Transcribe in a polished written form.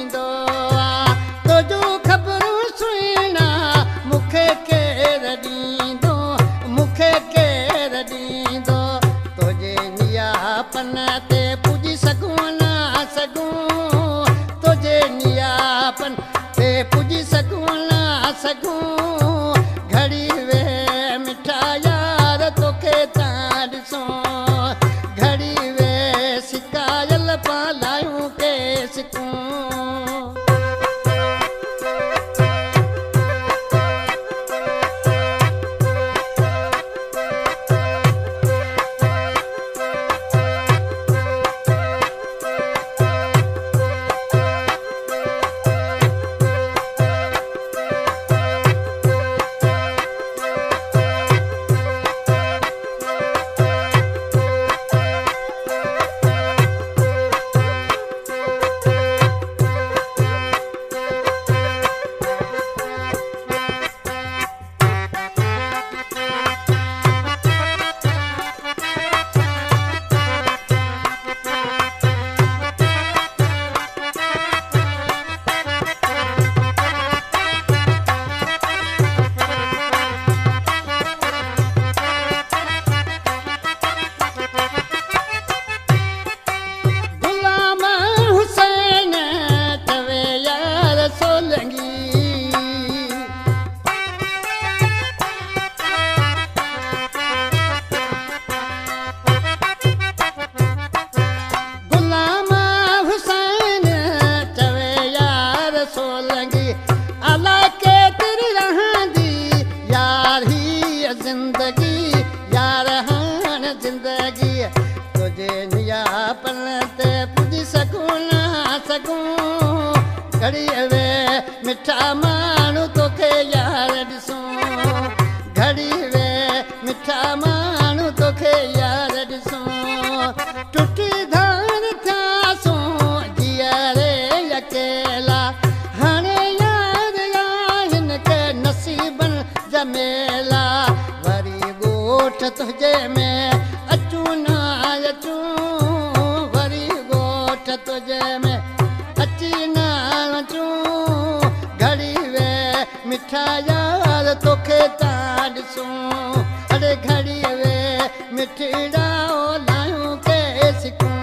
ॾींदो तुझो ख़बरूं सुहिणा मूंखे केरु ॾींदो मूंखे केरु ॾींदो तुझे नियापन ते पुॼी सघूं न सघूं तुझे नियापन ते पुॼी सघूं न सघूं घड़ी वे मिठा यार तोखे तां ॾिसूं घड़ी वे सिकायल पालायूं के सिकूं जिंदगी तुझे नियापन ते पुॼी सघूं न सघूं घड़ी वे मिठा माण्हू तोखे यार ॾिसूं घड़ी वे मिठा माण्हू तोखे यार ॾिसूं टुटी धान थियासूं जीअरे अकेला हाणे यार आहिनि के नसीबनि जमेला वरी ॻोठ तुंहिंजे में अचूं न अचूं वरी ॻोठ तुंहिंजे में अची न अचूं घड़ी वे मिठा यार तोखे तां ॾिसूं अड़े घड़ी वे मिठड़ा लायूं के सिकूं